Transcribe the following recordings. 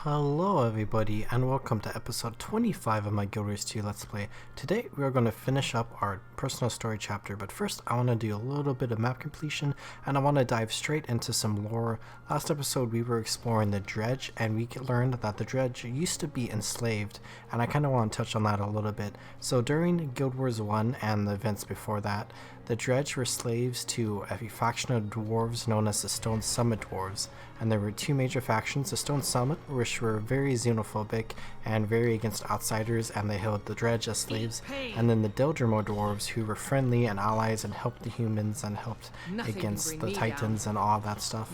Hello everybody and welcome to episode 25 of my Guild Wars 2 Let's Play. Today we are going to finish up our personal story chapter, but first I want to do a little bit of map completion and I want to dive straight into some lore. Last episode we were exploring the Dredge and we learned that the Dredge used to be enslaved, and I kind of want to touch on that a little bit. So during Guild Wars 1 and the events before that, the Dredge were slaves to a faction of dwarves known as the Stone Summit Dwarves, and there were two major factions: the Stone Summit, which were very xenophobic and very against outsiders, and they held the Dredge as slaves, and then the Durmand Dwarves, who were friendly and allies and helped the humans and helped against the Titans and all that stuff.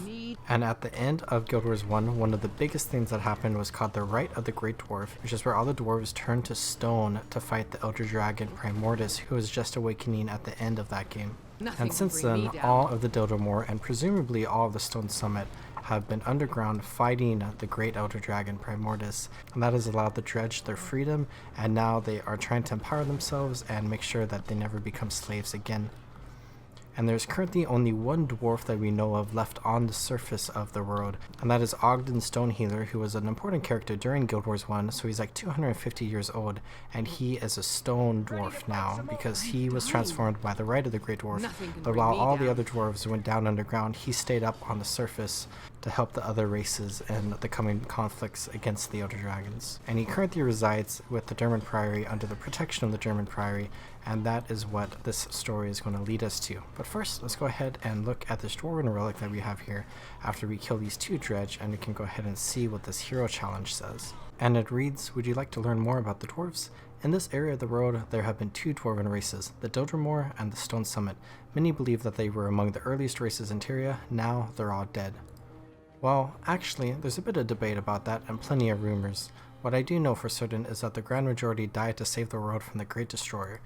And at the end of Guild Wars 1, one of the biggest things that happened was called the Rite of the Great Dwarf, which is where all the dwarves turned to stone to fight the Elder Dragon Primordus, who was just awakening at the end of that game. And since then, all of the Durmand and presumably all of the Stone Summit have been underground fighting the great Elder Dragon Primordus, and that has allowed the Dredge their freedom, and now they are trying to empower themselves and make sure that they never become slaves again. And there's currently only one dwarf that we know of left on the surface of the world, and that is Ogden Stonehealer, who was an important character during Guild Wars 1, so he's like 250 years old, and he is a stone dwarf now, because he was transformed by the Rite of the Great Dwarf, but while all the other dwarves went down underground, he stayed up on the surface to help the other races in the coming conflicts against the Elder Dragons. And he currently resides with the Durmand Priory under the protection of the Durmand Priory, and that is what this story is going to lead us to. But first, let's go ahead and look at this dwarven relic that we have here after we kill these two Dredge, and we can go ahead and see what this hero challenge says. And it reads, "Would you like to learn more about the dwarves? In this area of the world, there have been two dwarven races, the Durmand and the Stone Summit. Many believe that they were among the earliest races in Tyria. Now they're all dead." Well, actually, there's a bit of debate about that and plenty of rumors. What I do know for certain is that the grand majority died to save the world from the Great Destroyer.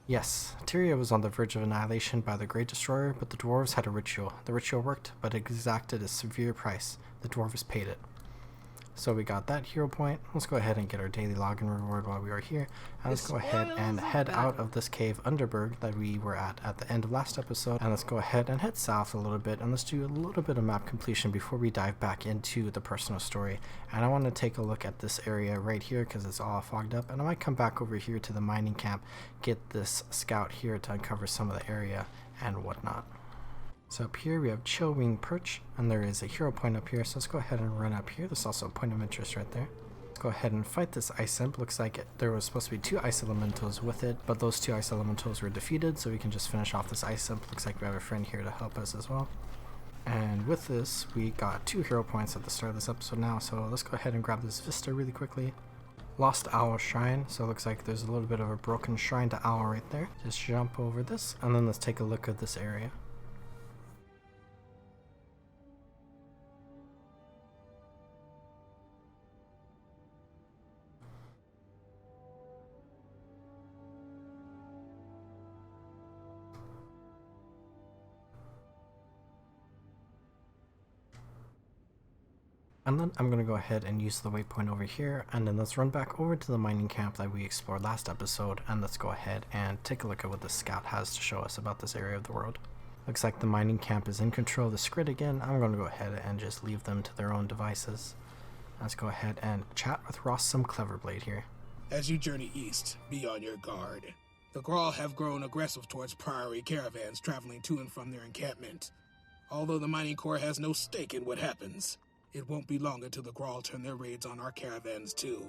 Yes, Tyria was on the verge of annihilation by the Great Destroyer, but the dwarves had a ritual. The ritual worked, but it exacted a severe price. The dwarves paid it. So we got that hero point. Let's go ahead and get our daily login reward while we are here. And let's go ahead and head out of this cave Underberg that we were at the end of last episode. And let's go ahead and head south a little bit, and let's do a little bit of map completion before we dive back into the personal story. And I want to take a look at this area right here because it's all fogged up. And I might come back over here to the mining camp, get this scout here to uncover some of the area and whatnot. So up here we have Chillwing Perch, and there is a hero point up here, so let's go ahead and run up here. There's also a point of interest right there. Let's go ahead and fight this ice imp. Looks like there was supposed to be two ice elementals with it, but those two ice elementals were defeated, so we can just finish off this ice imp. Looks like we have a friend here to help us as well. And with this, we got 2 hero points at the start of this episode now, so let's go ahead and grab this Vista really quickly. Lost Owl Shrine, so it looks like there's a little bit of a broken shrine to Owl right there. Just jump over this, and then let's take a look at this area. And then I'm going to go ahead and use the waypoint over here, and then let's run back over to the mining camp that we explored last episode, and let's go ahead and take a look at what the scout has to show us about this area of the world. Looks like the mining camp is in control of the Skrid again. I'm going to go ahead and just leave them to their own devices. Let's go ahead and chat with Rossum Cleverblade here. As you journey east, be on your guard. The Grawl have grown aggressive towards Priory caravans traveling to and from their encampment. Although the mining corps has no stake in what happens, it won't be long until the Grawl turn their raids on our caravans too.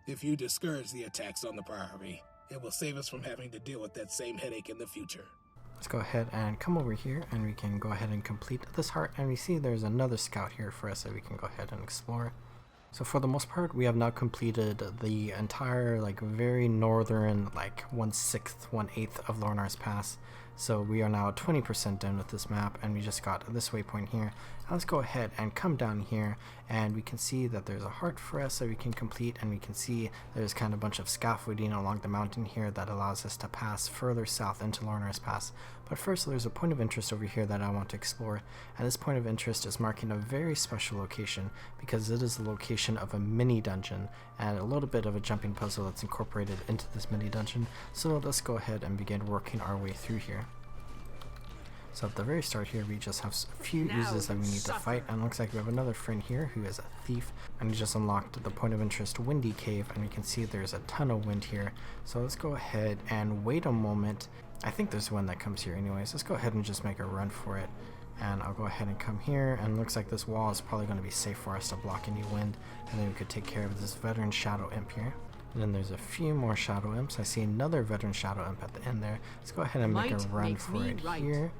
If you discourage the attacks on the Priory, it will save us from having to deal with that same headache in the future. Let's go ahead and come over here, and we can go ahead and complete this heart, and we see there's another scout here for us that we can go ahead and explore. So for the most part, we have now completed the entire very northern 1/6, 1/8 of Lornar's Pass. So we are now 20% done with this map, and we just got this waypoint here. Now let's go ahead and come down here, and we can see that there's a heart for us that we can complete, and we can see there's kind of a bunch of scaffolding along the mountain here that allows us to pass further south into Lornar's Pass. But first, there's a point of interest over here that I want to explore, and this point of interest is marking a very special location because it is the location of a mini dungeon and a little bit of a jumping puzzle that's incorporated into this mini dungeon. So let's go ahead and begin working our way through here. So at the very start here, we just have a few oozes that we need to fight, and it looks like we have another friend here who is a thief, and he just unlocked the point of interest Windy Cave, and we can see there's a ton of wind here. So let's go ahead and wait a moment. I think there's one that comes here anyways. Let's go ahead and just make a run for it. And I'll go ahead and come here, and it looks like this wall is probably going to be safe for us to block any wind, and then we could take care of this veteran shadow imp here. And then there's a few more shadow imps. I see another veteran shadow imp at the end there. Let's go ahead and make a run for it here.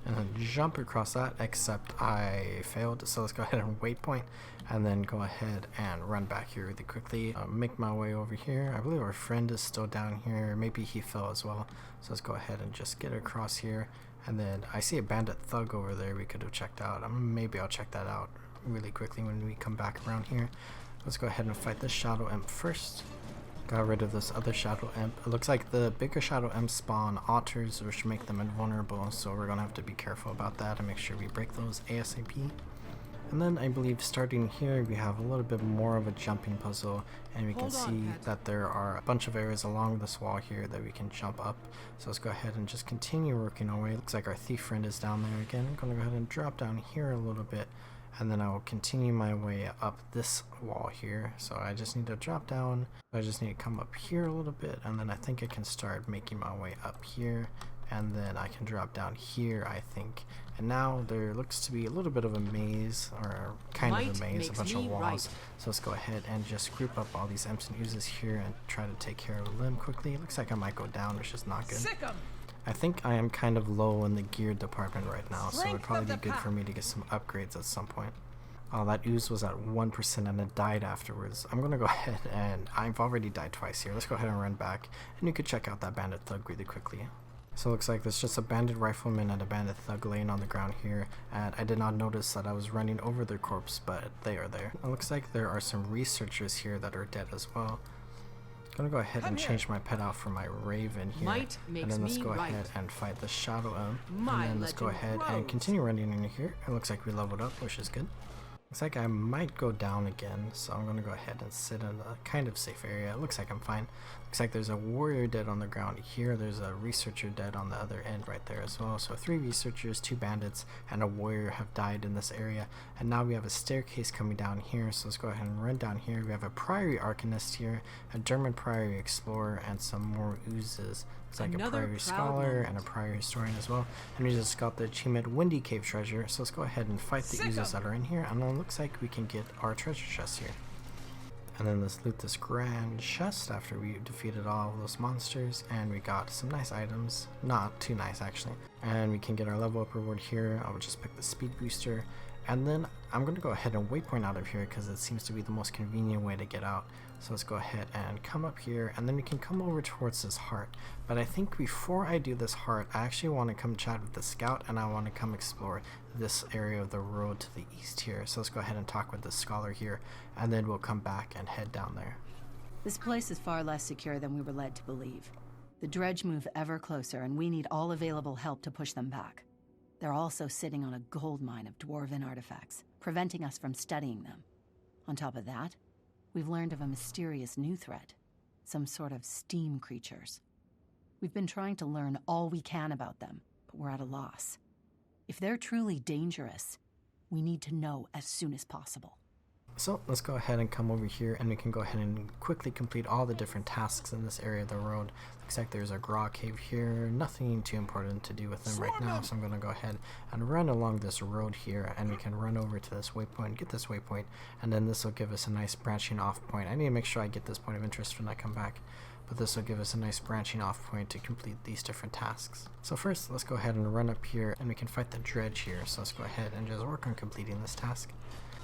And then jump across that, except I failed. So let's go ahead and waypoint, and then go ahead and run back here really quickly. Make my way over here. I believe our friend is still down here. Maybe he fell as well. So let's go ahead and just get across here. And then I see a bandit thug over there we could have checked out. Maybe I'll check that out really quickly when we come back around here. Let's go ahead and fight this shadow imp first. Got rid of this other shadow imp. It looks like the bigger shadow imps spawn otters, which make them invulnerable, so we're gonna have to be careful about that and make sure we break those ASAP. And then I believe starting here we have a little bit more of a jumping puzzle, and we can see that there are a bunch of areas along this wall here that we can jump up. So let's go ahead and just continue working our way. Looks like our thief friend is down there again. I'm gonna go ahead and drop down here a little bit, and then I will continue my way up this wall here. So I just need to drop down. I just need to come up here a little bit, and then I think I can start making my way up here, and then I can drop down here, I think. And now there looks to be a little bit of a maze, or kind of a maze, a bunch of walls. So let's go ahead and just group up all these imps and oozes here and try to take care of them quickly. It looks like I might go down, which is not good. I think I am kind of low in the gear department right now, so it would probably be good for me to get some upgrades at some point. Oh, that ooze was at 1% and it died afterwards. I'm gonna go ahead, and I've already died twice here. Let's go ahead and run back, and you could check out that bandit thug really quickly. So it looks like there's just a bandit rifleman and a bandit thug laying on the ground here, and I did not notice that I was running over their corpse, but they are there. It looks like there are some researchers here that are dead as well. I'm gonna go ahead and change my pet out for my raven here, and then let's go ahead and fight the shadow imp, and then let's go ahead and continue running in here. It looks like we leveled up, which is good. Looks like I might go down again, so I'm gonna go ahead and sit in a kind of safe area. It looks like I'm fine. Looks like there's a warrior dead on the ground here. There's a researcher dead on the other end right there as well. So 3 researchers, 2 bandits, and a warrior have died in this area. And now we have a staircase coming down here, so let's go ahead and run down here. We have a Priory Arcanist here, a Durmand Priory Explorer, and some more oozes. It's like a Priory Scholar and a Priory Historian as well. And we just got the achievement Windy Cave Treasure, so let's go ahead and fight the oozes that are in here. And it looks like we can get our treasure chest here. And then let's loot this grand chest after we defeated all of those monsters, and we got some nice items. Not too nice actually. And we can get our level up reward here. I will just pick the speed booster, and then I'm going to go ahead and waypoint out of here because it seems to be the most convenient way to get out. So let's go ahead and come up here, and then we can come over towards this heart. But I think before I do this heart, I actually want to come chat with the scout, and I want to come explore this area of the road to the east here. So let's go ahead and talk with the scholar here, and then we'll come back and head down there. This place is far less secure than we were led to believe. The dredge move ever closer, and we need all available help to push them back. They're also sitting on a gold mine of dwarven artifacts, preventing us from studying them. On top of that, we've learned of a mysterious new threat, some sort of steam creatures. We've been trying to learn all we can about them, but we're at a loss. If they're truly dangerous, we need to know as soon as possible. So let's go ahead and come over here, and we can go ahead and quickly complete all the different tasks in this area of the road. Looks like there's a Grog cave here. Nothing too important to do with them right now, so I'm going to go ahead and run along this road here, and we can run over to this waypoint, get this waypoint, and then this will give us a nice branching off point. I need to make sure I get this point of interest when I come back, but this will give us a nice branching off point to complete these different tasks. So first, let's go ahead and run up here, and we can fight the dredge here. So let's go ahead and just work on completing this task.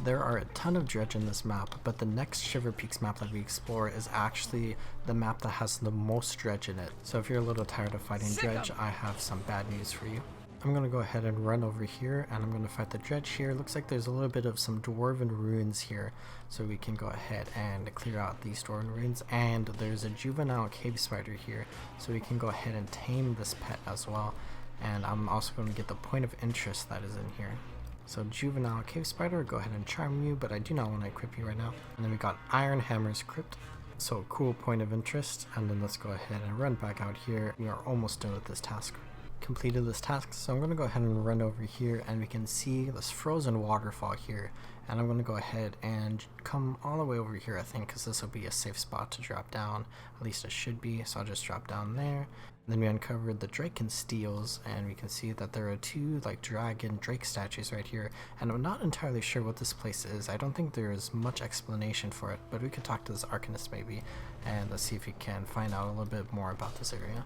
There are a ton of dredge in this map, but the next Shiverpeaks map that we explore is actually the map that has the most dredge in it. So if you're a little tired of fighting dredge, I have some bad news for you. I'm going to go ahead and run over here, and I'm going to fight the dredge here. Looks like there's a little bit of some dwarven ruins here, so we can go ahead and clear out these dwarven ruins. And there's a juvenile cave spider here, so we can go ahead and tame this pet as well. And I'm also going to get the point of interest that is in here. So juvenile cave spider, go ahead and charm you, but I do not want to equip you right now. And then we got Iron Hammer's Crypt, so a cool point of interest. And then let's go ahead and run back out here. We are almost done with this task. completed this task, so I'm going to go ahead and run over here, and we can see this frozen waterfall here. And I'm going to go ahead and come all the way over here, I think, because this will be a safe spot to drop down. At least it should be, so I'll just drop down there. Then we uncovered the Draken Steels, and we can see that there are two like dragon drake statues right here. And I'm not entirely sure what this place is. I don't think there is much explanation for it, but we could talk to this Arcanist maybe, and let's see if we can find out a little bit more about this area.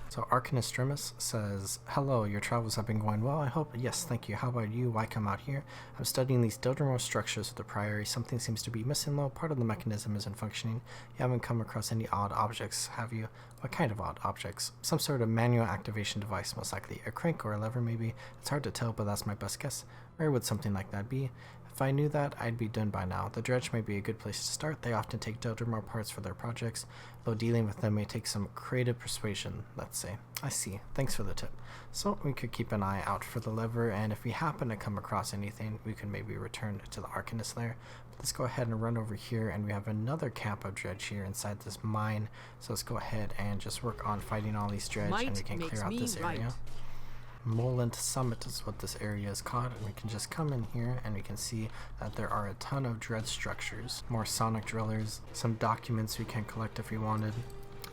So Arcanist Remus says, "Hello, your travels have been going well, I hope." "Yes, thank you. How about you? Why come out here?" "I'm studying these Durmand structures of the Priory. Something seems to be missing though. Part of the mechanism isn't functioning. You haven't come across any odd objects, have you?" "What kind of odd objects?" "Some sort of manual activation device, most likely. A crank or a lever maybe. It's hard to tell, but that's my best guess." "Where would something like that be?" "If I knew that, I'd be done by now. The Dredge might be a good place to start. They often take Durmand parts for their projects, though dealing with them may take some creative persuasion, let's say." "I see. Thanks for the tip." So we could keep an eye out for the lever, and if we happen to come across anything, we can maybe return to the Arcanist lair. But let's go ahead and run over here, and we have another camp of Dredge here inside this mine. So let's go ahead and just work on fighting all these Dredge, and we can clear out this area. Molent Summit is what this area is called, and we can just come in here and we can see that there are a ton of dread structures, more sonic drillers, some documents we can collect if we wanted,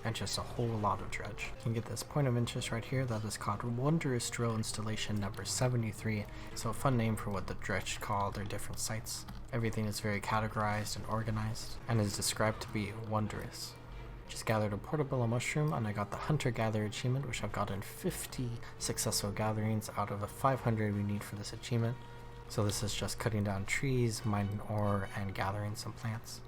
and just a whole lot of dredge. You can get this point of interest right here that is called Wondrous Drill Installation number 73, so a fun name for what the dredge call their different sites. Everything is very categorized and organized, and is described to be wondrous. Just gathered a portobello mushroom, and I got the hunter-gatherer achievement, which I've gotten 50 successful gatherings out of the 500 we need for this achievement. So this is just cutting down trees, mining ore, and gathering some plants.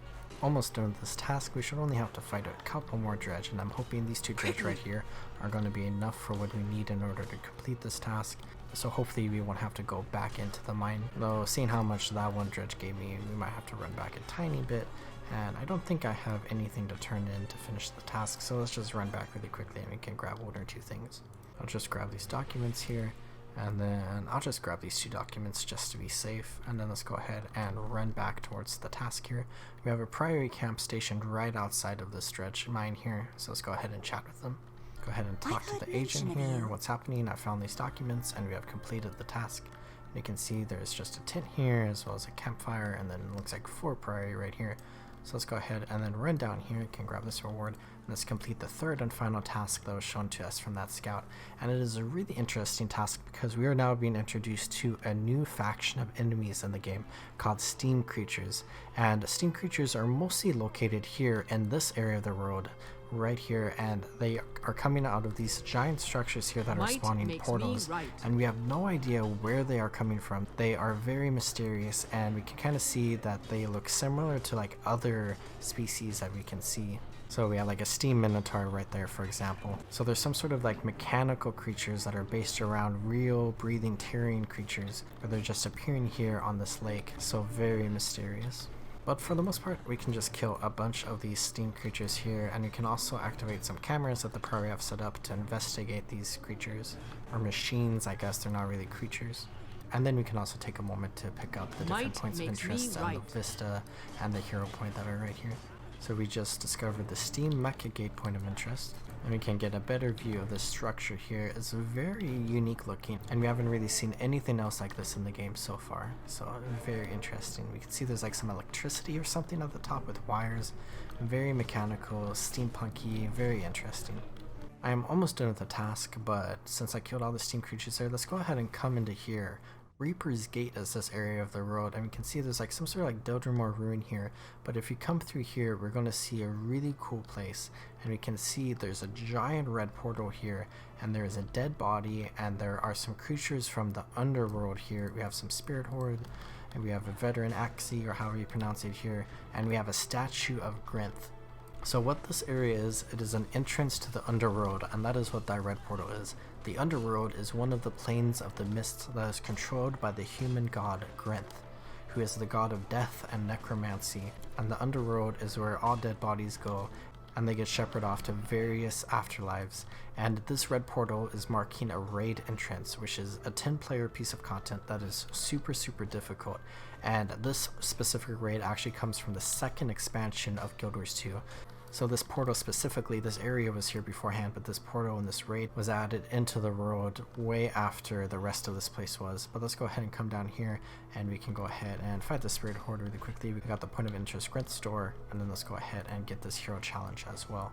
Almost done with this task. We should only have to fight a couple more dredge, and I'm hoping these two dredge right here are going to be enough for what we need in order to complete this task. So hopefully we won't have to go back into the mine, though seeing how much that one dredge gave me, we might have to run back a tiny bit. And I don't think I have anything to turn in to finish the task, so let's just run back really quickly and we can grab one or two things. I'll just grab these documents here, and then I'll just grab these two documents just to be safe, and then let's go ahead and run back towards the task here. We have a Priory camp stationed right outside of this dredge mine here, so let's go ahead and chat with them. Go ahead and talk to the agent here, what's happening. I found these documents and we have completed the task. You can see there's just a tent here as well as a campfire, and then it looks like 4 Priory right here. So let's go ahead and then run down here. You can grab this reward, and let's complete the third and final task that was shown to us from that scout. And it is a really interesting task because we are now being introduced to a new faction of enemies in the game called Steam Creatures. And Steam Creatures are mostly located here in this area of the world, right here, and they are coming out of these giant structures here that are spawning portals, and we have no idea where they are coming from. They are very mysterious, and we can kind of see that they look similar to like other species that we can see. So we have like a steam minotaur right there, for example. So there's some sort of like mechanical creatures that are based around real breathing Tyrian creatures, but they're just appearing here on this lake, so very mysterious. But for the most part, we can just kill a bunch of these steam creatures here, and we can also activate some cameras that the Priory have set up to investigate these creatures, or machines. I guess they're not really creatures. And then we can also take a moment to pick up the different points of interest and the vista and the hero point that are right here. So we just discovered the Steam Mecha Gate point of interest, and we can get a better view of the structure here. It's very unique looking, and we haven't really seen anything else like this in the game so far, so very interesting. We can see there's like some electricity or something at the top with wires. Very mechanical, steampunky, very interesting. I am almost done with the task, but since I killed all the steam creatures there, let's go ahead and come into here. Reaper's Gate is this area of the road, and we can see there's like some sort of like Durmand ruin here, but if you come through here, we're going to see a really cool place, and we can see there's a giant red portal here, and there is a dead body, and there are some creatures from the underworld here. We have some spirit horde, and we have a veteran Axie, or however you pronounce it here, and we have a statue of Grinth. So what this area is, it is an entrance to the underworld, and that is what that red portal is. The underworld is one of the planes of the mist that is controlled by the human god Grinth, who is the god of death and necromancy, and the underworld is where all dead bodies go, and they get shepherded off to various afterlives. And this red portal is marking a raid entrance, which is a 10-player piece of content that is super difficult. And this specific raid actually comes from the second expansion of Guild Wars 2. So this portal specifically, this area was here beforehand, but this portal and this raid was added into the world way after the rest of this place was. But let's go ahead and come down here, and we can go ahead and fight the Spirit Horde really quickly. We got the point of interest Grint store, and then let's go ahead and get this hero challenge as well,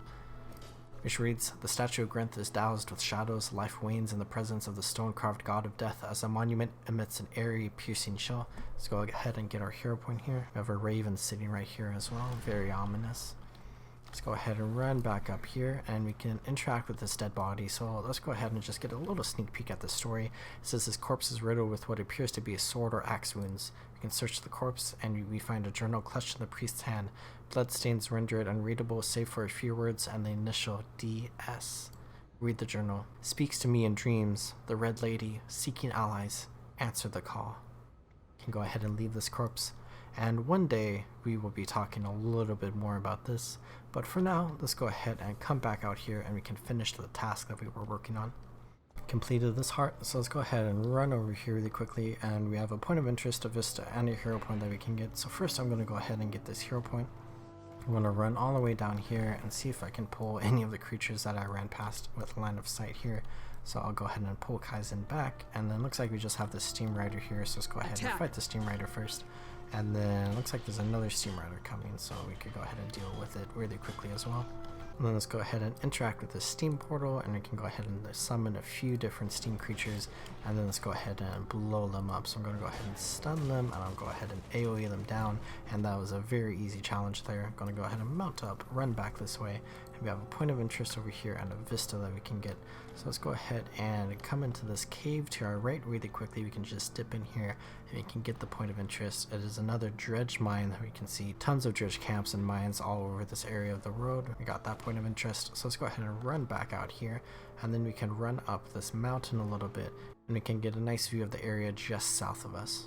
which reads, the statue of Grinth is doused with shadows, life wanes in the presence of the stone-carved god of death as a monument emits an airy, piercing shell. Let's go ahead and get our hero point here. We have a raven sitting right here as well, very ominous. Let's go ahead and run back up here, and we can interact with this dead body. So let's go ahead and just get a little sneak peek at the story. It says this corpse is riddled with what appears to be a sword or axe wounds. We can search the corpse, and we find a journal clutched in the priest's hand. Bloodstains render it unreadable save for a few words and the initial DS. Read the journal. Speaks to me in dreams. The Red Lady, seeking allies. Answer the call. Can go ahead and leave this corpse. And one day we will be talking a little bit more about this. But for now, let's go ahead and come back out here and we can finish the task that we were working on. Completed this heart, so let's go ahead and run over here really quickly, and we have a point of interest, a vista, and a hero point that we can get. So first I'm going to go ahead and get this hero point. I'm going to run all the way down here and see if I can pull any of the creatures that I ran past with line of sight here. So I'll go ahead and pull Kaizen back, and then looks like we just have the Steam Rider here, so let's go ahead and fight the Steam Rider first. And then looks like there's another Steam Rider coming, so we could go ahead and deal with it really quickly as well. And then let's go ahead and interact with the Steam portal, and we can go ahead and summon a few different Steam creatures, and then let's go ahead and blow them up. So I'm going to go ahead and stun them, and I'll go ahead and AoE them down, and that was a very easy challenge there. I'm going to go ahead and mount up, run back this way, and we have a point of interest over here and a vista that we can get. So let's go ahead and come into this cave to our right really quickly. We can just dip in here and we can get the point of interest. It is another dredge mine that we can see tons of dredge camps and mines all over this area of the road. We got that point of interest. So let's go ahead and run back out here, and then we can run up this mountain a little bit and we can get a nice view of the area just south of us.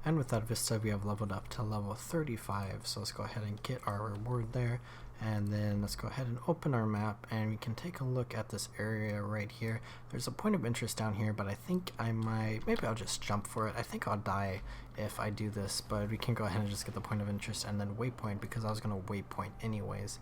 And with that vista, we have leveled up to level 35, so let's go ahead and get our reward there, and then let's go ahead and open our map, and we can take a look at this area right here. There's a point of interest down here, but I think I might, maybe I'll just jump for it. I think I'll die if I do this, but we can go ahead and just get the point of interest and then waypoint, because I was going to waypoint anyways.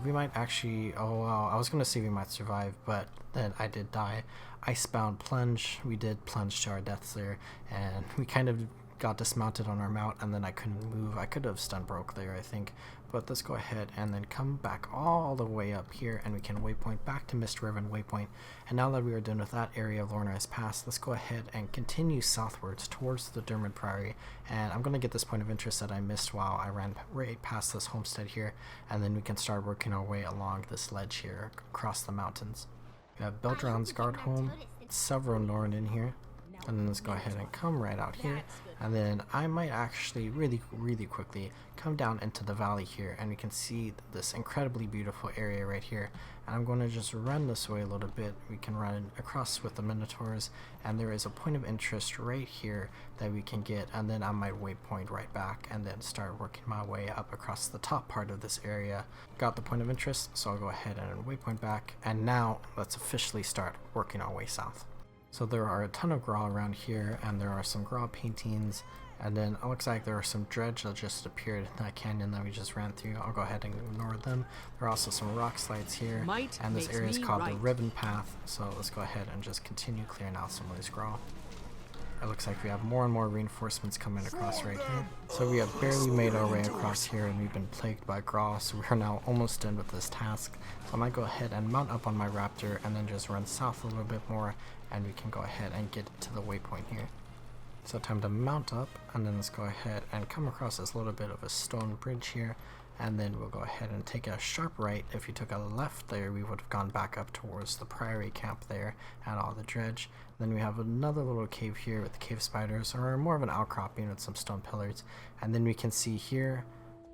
We might actually, oh wow, I was going to say we might survive, but then I did die. Icebound plunge, we did plunge to our deaths there, and we kind of got dismounted on our mount, and then I couldn't move. I could have stun broke there, I think, but let's go ahead and then come back all the way up here, and we can waypoint back to Mist Riven waypoint. And now that we are done with that area of Lornar has passed, let's go ahead and continue southwards towards the Durmand Priory, and I'm going to get this point of interest that I missed while I ran right past this homestead here, and then we can start working our way along this ledge here across the mountains. We have Beldron's guard home, several Norn in here, and then let's go ahead and come right out here, and then I might actually really quickly come down into the valley here, and we can see this incredibly beautiful area right here. And I'm going to just run this way a little bit. We can run across with the Minotaurs, and there is a point of interest right here that we can get, and then I might waypoint right back and then start working my way up across the top part of this area. Got the point of interest, so I'll go ahead and waypoint back, and now let's officially start working our way south. So there are a ton of Graw around here, and there are some Graw paintings, and then it looks like there are some dredge that just appeared in that canyon that we just ran through. I'll go ahead and ignore them. There are also some rock slides here, and this area is called the Riven Path, so let's go ahead and just continue clearing out some of these Graw. It looks like we have more and more reinforcements coming across right here. So we have barely made our way across here, and we've been plagued by Graw, so we are now almost done with this task. So I might go ahead and mount up on my raptor and then just run south a little bit more, and we can go ahead and get to the waypoint here. So time to mount up, and then let's go ahead and come across this little bit of a stone bridge here, and then we'll go ahead and take a sharp right. If you took a left there, we would have gone back up towards the Priory camp there and all the dredge. Then we have another little cave here with the cave spiders, or more of an outcropping with some stone pillars. And then we can see here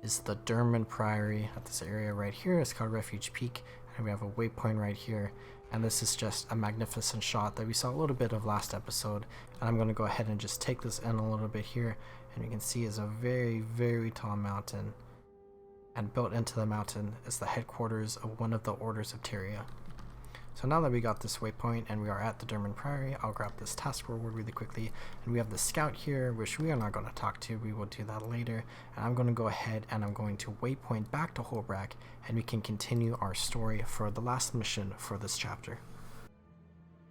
is the Durmand Priory at this area right here. It's called Refuge Peak, and we have a waypoint right here. And this is just a magnificent shot that we saw a little bit of last episode. And I'm going to go ahead and just take this in a little bit here, and you can see it's a very tall mountain. and built into the mountain is the headquarters of one of the Orders of Tyria. So now that we got this waypoint and we are at the Durmand Priory, I'll grab this task reward really quickly. And we have the scout here, which we are not going to talk to. We will do that later. And I'm going to go ahead and I'm going to waypoint back to Holbrack, and we can continue our story for the last mission for this chapter.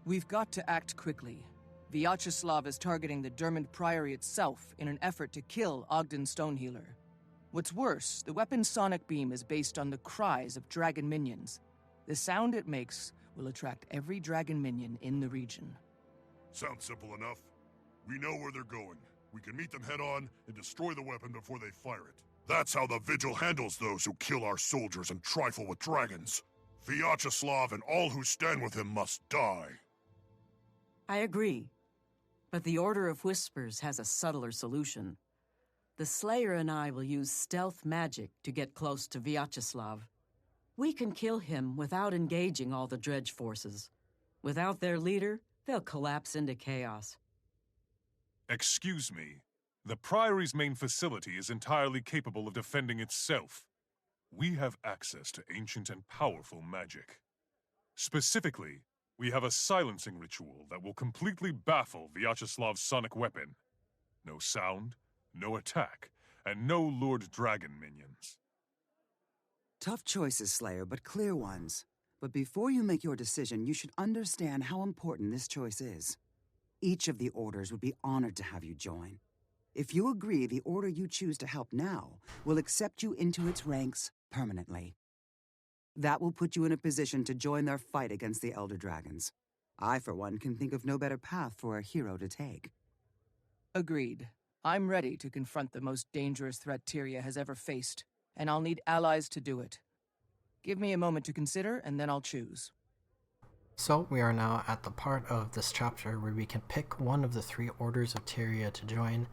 We've got to act quickly. Vyacheslav is targeting the Durmand Priory itself in an effort to kill Ogden Stonehealer. What's worse, the weapon's sonic beam is based on the cries of dragon minions. The sound it makes will attract every dragon minion in the region. Sounds simple enough. We know where they're going. We can meet them head-on and destroy the weapon before they fire it. That's how the Vigil handles those who kill our soldiers and trifle with dragons. Vyacheslav and all who stand with him must die. I agree. But the Order of Whispers has a subtler solution. The Slayer and I will use stealth magic to get close to Vyacheslav. We can kill him without engaging all the dredge forces. Without their leader, they'll collapse into chaos. Excuse me. The Priory's main facility is entirely capable of defending itself. We have access to ancient and powerful magic. Specifically, we have a silencing ritual that will completely baffle Vyacheslav's sonic weapon. No sound, no attack, and no Lord Dragon minions. Tough choices, Slayer, but clear ones. But before you make your decision, you should understand how important this choice is. Each of the orders would be honored to have you join. If you agree, the order you choose to help now will accept you into its ranks permanently. That will put you in a position to join their fight against the Elder Dragons. I, for one, can think of no better path for a hero to take. Agreed. I'm ready to confront the most dangerous threat Tyria has ever faced, and I'll need allies to do it. Give me a moment to consider, and then I'll choose. So we are now at the part of this chapter where we can pick one of the 3 Orders of Tyria to join,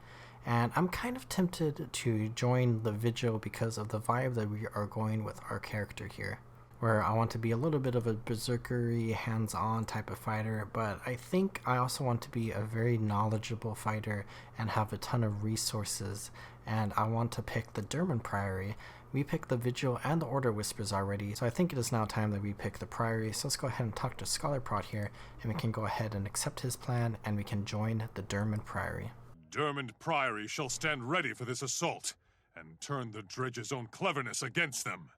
and I'm kind of tempted to join the Vigil because of the vibe that we are going with our character here, where I want to be a little bit of a berserkery, hands-on type of fighter, but I think I also want to be a very knowledgeable fighter and have a ton of resources, and I want to pick the Durmand Priory. We picked the Vigil and the Order Whispers already, so I think it is now time that we pick the Priory. So let's go ahead and talk to Scholar Prot here, and we can go ahead and accept his plan, and we can join the Durmand Priory. Durmand Priory shall stand ready for this assault, and turn the Dredge's own cleverness against them.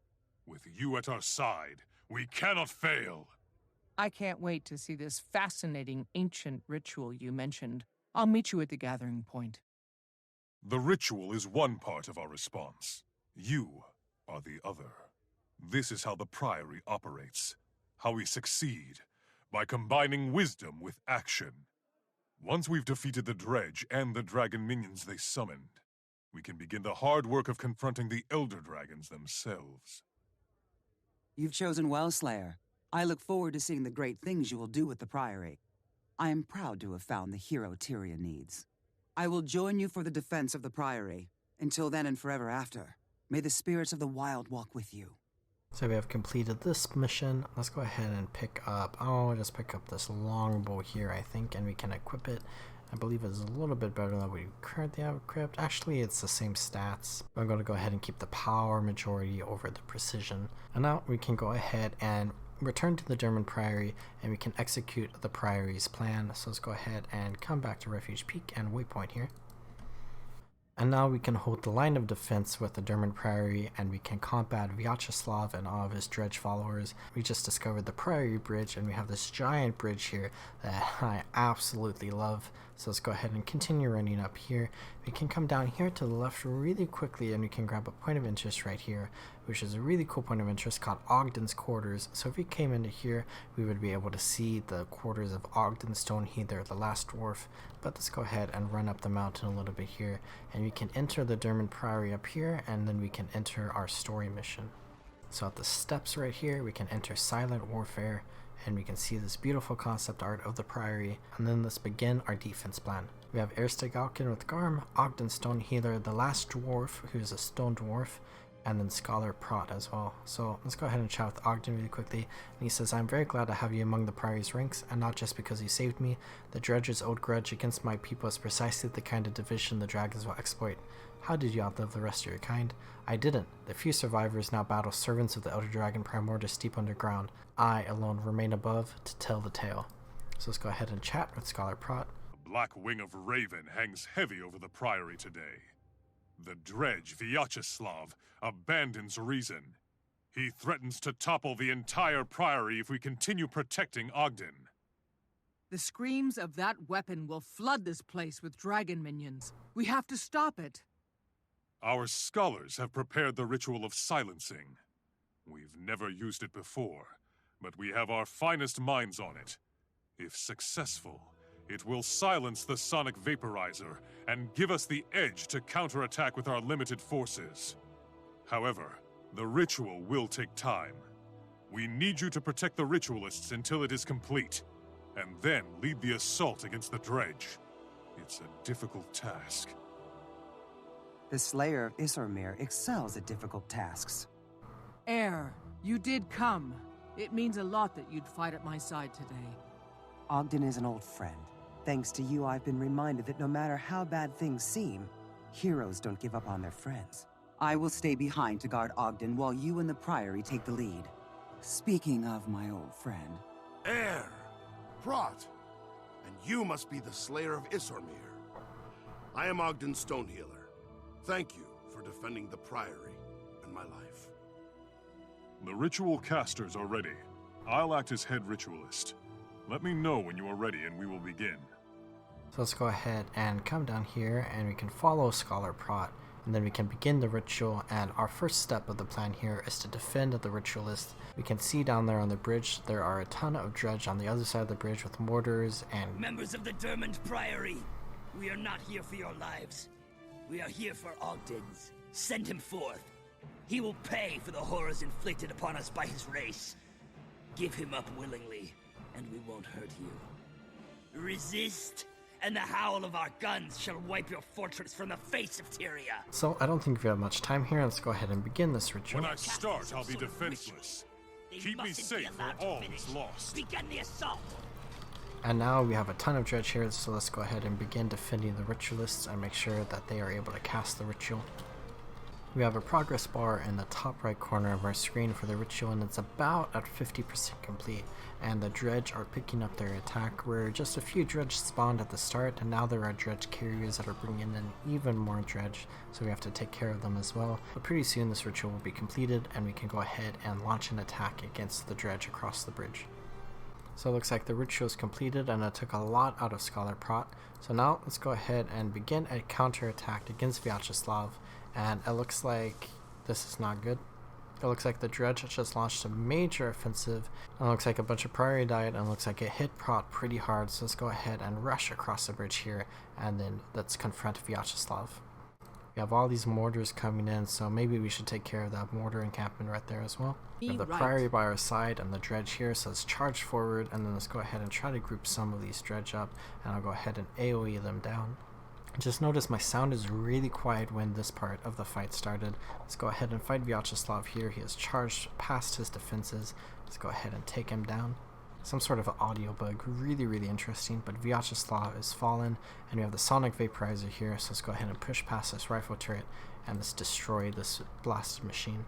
With you at our side, we cannot fail. I can't wait to see this fascinating ancient ritual you mentioned. I'll meet you at the gathering point. The ritual is one part of our response. You are the other. This is how the Priory operates. How we succeed. By combining wisdom with action. Once we've defeated the Dredge and the dragon minions they summoned, we can begin the hard work of confronting the Elder Dragons themselves. You've chosen well, Slayer. I look forward to seeing the great things you will do with the Priory. I am proud to have found the hero Tyria needs. I will join you for the defense of the Priory. Until then and forever after, may the spirits of the wild walk with you. So we have completed this mission. Let's go ahead and pick up, just pick up this longbow here, I think, and we can equip it. I believe it's a little bit better than we currently have equipped. Actually, it's the same stats. I'm going to go ahead and keep the power majority over the precision. And now we can go ahead and return to the Durmand Priory, and we can execute the Priory's plan. So let's go ahead and come back to Refuge Peak and waypoint here. And now we can hold the line of defense with the Durmand Priory, and we can combat Vyacheslav and all of his dredge followers. We just discovered the Priory Bridge, and we have this giant bridge here that I absolutely love. So let's go ahead and continue running up here. We can come down here to the left really quickly, and we can grab a point of interest right here, which is a really cool point of interest called Ogden's Quarters. So if we came into here, we would be able to see the quarters of Ogden Stonehealer, the last dwarf. But let's go ahead and run up the mountain a little bit here, and we can enter the Durmand Priory up here, and then we can enter our story mission. So at the steps right here, we can enter Silent Warfare, and we can see this beautiful concept art of the Priory, and then let's begin our defense plan. We have Erstegalkin with Garm, Ogden Stonehealer, the last dwarf, who's a stone dwarf, and then Scholar Prot as well. So let's go ahead and chat with Ogden really quickly. And he says, I'm very glad to have you among the Priory's ranks, and not just because you saved me. The Dredge's old grudge against my people is precisely the kind of division the dragons will exploit. How did you outlive the rest of your kind? I didn't. The few survivors now battle servants of the Elder Dragon Primordus deep underground. I alone remain above to tell the tale. So let's go ahead and chat with Scholar Prot. The black wing of Raven hangs heavy over the Priory today. The dredge, Vyacheslav, abandons reason. He threatens to topple the entire Priory if we continue protecting Ogden. The screams of that weapon will flood this place with dragon minions. We have to stop it. Our scholars have prepared the ritual of silencing. We've never used it before, but we have our finest minds on it. If successful, it will silence the sonic vaporizer and give us the edge to counterattack with our limited forces. However, the ritual will take time. We need you to protect the ritualists until it is complete, and then lead the assault against the dredge. It's a difficult task. The Slayer of Issormir excels at difficult tasks. Heir, you did come. It means a lot that you'd fight at my side today. Ogden is an old friend. Thanks to you, I've been reminded that no matter how bad things seem, heroes don't give up on their friends. I will stay behind to guard Ogden while you and the Priory take the lead. Speaking of my old friend... Heir! Prot! And you must be the Slayer of Issormir. I am Ogden Stonehealer. Thank you for defending the Priory and my life. The ritual casters are ready. I'll act as head ritualist. Let me know when you are ready and we will begin. So let's go ahead and come down here and we can follow Scholar Prot, and then we can begin the ritual. And our first step of the plan here is to defend the ritualist. We can see down there on the bridge there are a ton of dredge on the other side of the bridge with mortars and... Members of the Durmand Priory, we are not here for your lives. We are here for Ogden's. Send him forth. He will pay for the horrors inflicted upon us by his race. Give him up willingly, and we won't hurt you. Resist, and the howl of our guns shall wipe your fortress from the face of Tyria. So I don't think we have much time here. Let's go ahead and begin this ritual. When I start, I'll be defenseless. Keep me safe or all is lost. Begin the assault. And now we have a ton of dredge here, so let's go ahead and begin defending the ritualists and make sure that they are able to cast the ritual. We have a progress bar in the top right corner of our screen for the ritual, and it's about at 50% complete, and the dredge are picking up their attack, where just a few dredge spawned at the start, and now there are dredge carriers that are bringing in even more dredge, so we have to take care of them as well. But pretty soon this ritual will be completed, and we can go ahead and launch an attack against the dredge across the bridge. So it looks like the ritual is completed, and it took a lot out of Scholar Prot. So now let's go ahead and begin a counterattack against Vyacheslav. And it looks like this is not good. It looks like the dredge just launched a major offensive. It looks like a bunch of Priory died, and it looks like it hit Prot pretty hard. So let's go ahead and rush across the bridge here, and then let's confront Vyacheslav. We have all these mortars coming in, so maybe we should take care of that mortar encampment right there as well. We have the Priory by our side and the dredge here, so let's charge forward, and then let's go ahead and try to group some of these dredge up, and I'll go ahead and AoE them down. Just notice my sound is really quiet when this part of the fight started. Let's go ahead and fight Vyacheslav here. He has charged past his defenses. Let's go ahead and take him down. Some sort of an audio bug, really interesting, but Vyacheslav is fallen, and we have the sonic vaporizer here, so let's go ahead and push past this rifle turret and let's destroy this blasted machine.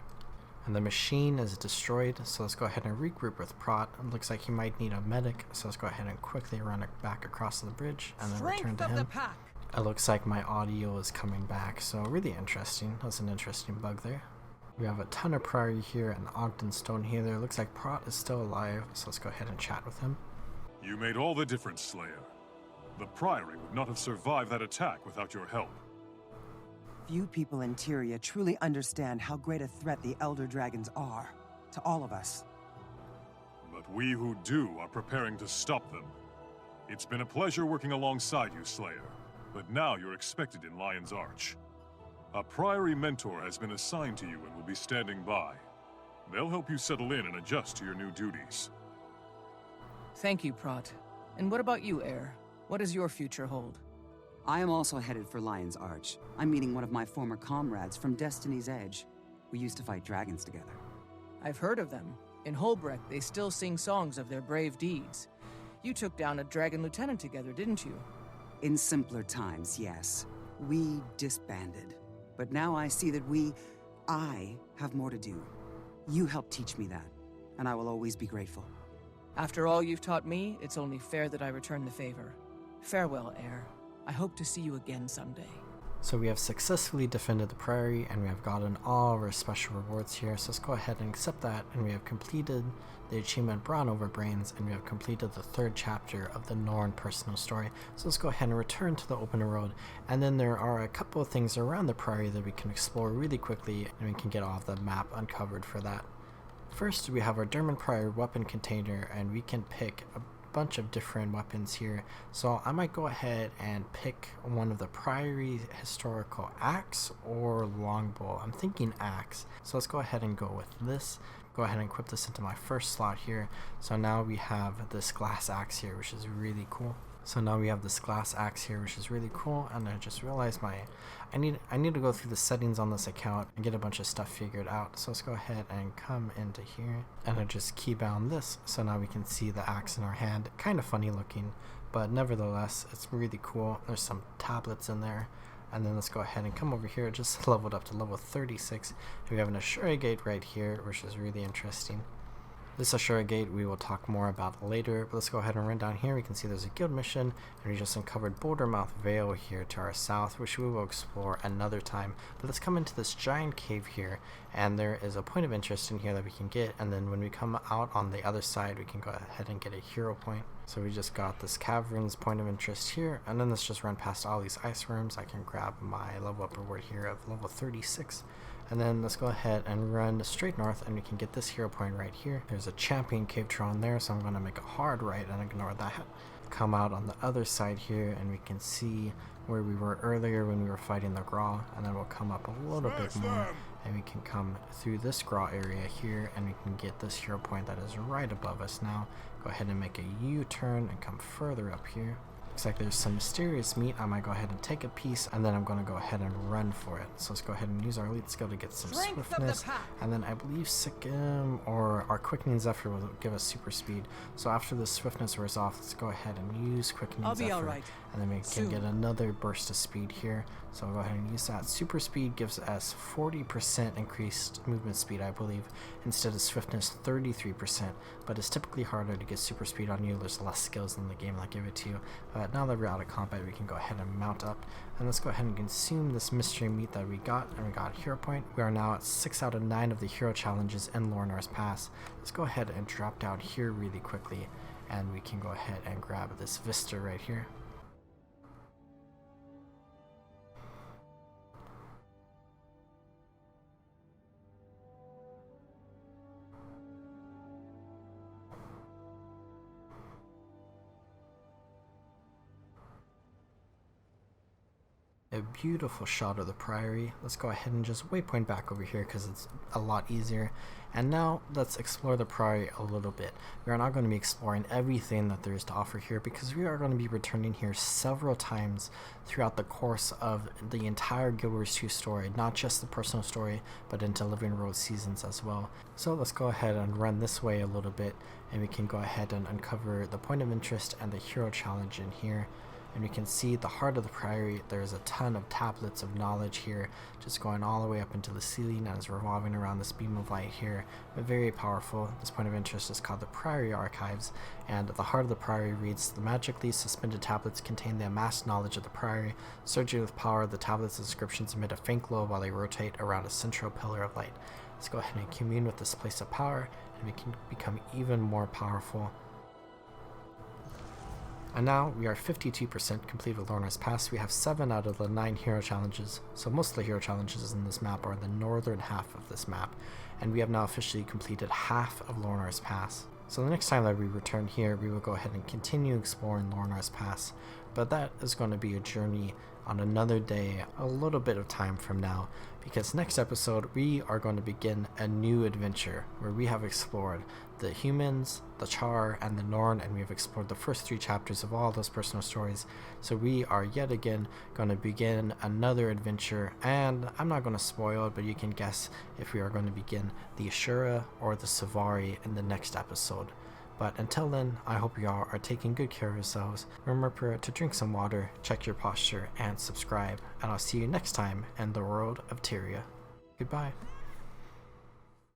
And the machine is destroyed, so let's go ahead and regroup with Prot. It looks like he might need a medic, so let's go ahead and quickly run it back across the bridge and then return to him. It looks like my audio is coming back, so really interesting. That's an interesting bug there. We have a ton of Priory here and Ogden Stonehealer. Looks like Prot is still alive, so let's go ahead and chat with him. You made all the difference, Slayer. The Priory would not have survived that attack without your help. Few people in Tyria truly understand how great a threat the Elder Dragons are to all of us. But we who do are preparing to stop them. It's been a pleasure working alongside you, Slayer. But now you're expected in Lion's Arch. A Priory mentor has been assigned to you and will be standing by. They'll help you settle in and adjust to your new duties. Thank you, Prot. And what about you, Heir? What does your future hold? I am also headed for Lion's Arch. I'm meeting one of my former comrades from Destiny's Edge. We used to fight dragons together. I've heard of them. In Holbrecht, they still sing songs of their brave deeds. You took down a dragon lieutenant together, didn't you? In simpler times, yes. We disbanded. But now I see that I have more to do. You helped teach me that, and I will always be grateful. After all you've taught me, it's only fair that I return the favor. Farewell, heir. I hope to see you again someday. So we have successfully defended the Priory, and we have gotten all of our special rewards here, so let's go ahead and accept that, and we have completed the achievement Brawn Over Brains, and we have completed the 3rd chapter of the Norn personal story. So let's go ahead and return to the open world, and then there are a couple of things around the Priory that we can explore really quickly, and we can get off the map uncovered for that. First, we have our Durmand Priory weapon container, and we can pick a bunch of different weapons here. So I might go ahead and pick one of the Priory historical axe or longbow. I'm thinking axe. So let's go ahead and go with this. Go ahead and equip this into my first slot here. So now we have this glass axe here, which is really cool. And I just realized I need to go through the settings on this account and get a bunch of stuff figured out. So let's go ahead and come into here, and I just keybound this, so now we can see the axe in our hand. Kind of funny looking, but nevertheless it's really cool. There's some tablets in there. And then let's go ahead and come over here. Just leveled up to level 36. We have an Asura gate right here, which is really interesting. This Asura gate we will talk more about later, but let's go ahead and run down here. We can see there's a guild mission, and we just uncovered Bouldermouth Vale here to our south, which we will explore another time. But let's come into this giant cave here, and there is a point of interest in here that we can get, and then when we come out on the other side, we can go ahead and get a hero point. So we just got this cavern's point of interest here, and then let's just run past all these ice worms. I can grab my level up reward here of level 36. And then let's go ahead and run straight north, and we can get this hero point right here. There's a champion cave tron there, so I'm going to make a hard right and ignore that. Come out on the other side here, and we can see where we were earlier when we were fighting the Graw, and then we'll come up a little bit more, and we can come through this Graw area here, and we can get this hero point that is right above us now. Go ahead and make a U-turn and come further up here. Looks like there's some mysterious meat. I might go ahead and take a piece, and then I'm going to go ahead and run for it. So let's go ahead and use our elite skill to get some swiftness, and then I believe Sikkim or our Quickening Zephyr will give us super speed. So after the swiftness wears off, let's go ahead and use Quickening Zephyr, and then we can get another burst of speed here. So I'll go ahead and use that. Super speed gives us 40% increased movement speed, I believe, instead of swiftness 33%, but it's typically harder to get super speed on you. There's less skills in the game that give it to you. But now that we're out of combat, we can go ahead and mount up, and let's go ahead and consume this mystery meat that we got, and we got a hero point. We are now at 6 out of 9 of the hero challenges in Lornar's Pass. Let's go ahead and drop down here really quickly, and we can go ahead and grab this vista right here. A beautiful shot of the Priory. Let's go ahead and just waypoint back over here because it's a lot easier. And now let's explore the Priory a little bit. We are not going to be exploring everything that there is to offer here because we are going to be returning here several times throughout the course of the entire Guild Wars 2 story, not just the personal story, but into Living Road seasons as well. So let's go ahead and run this way a little bit, and we can go ahead and uncover the point of interest and the hero challenge in here. And we can see the heart of the Priory. There's a ton of tablets of knowledge here, just going all the way up into the ceiling as revolving around this beam of light here, but very powerful. This point of interest is called the Priory Archives, and the heart of the Priory reads, the magically suspended tablets contain the amassed knowledge of the Priory. Surging with power, the tablets' inscriptions emit a faint glow while they rotate around a central pillar of light. Let's go ahead and commune with this place of power, and we can become even more powerful. And now we are 52% complete with Lornar's Pass. We have 7 out of the 9 hero challenges. So most of the hero challenges in this map are in the northern half of this map. And we have now officially completed half of Lornar's Pass. So the next time that we return here, we will go ahead and continue exploring Lornar's Pass. But that is going to be a journey on another day, a little bit of time from now, because next episode we are going to begin a new adventure where we have explored the humans, the Charr, and the Norn, and we have explored the first 3 chapters of all those personal stories. So we are yet again going to begin another adventure, and I'm not going to spoil it, but you can guess if we are going to begin the Asura or the Sylvari in the next episode. But until then, I hope you all are taking good care of yourselves. Remember to drink some water, check your posture, and subscribe. And I'll see you next time in the world of Tyria. Goodbye.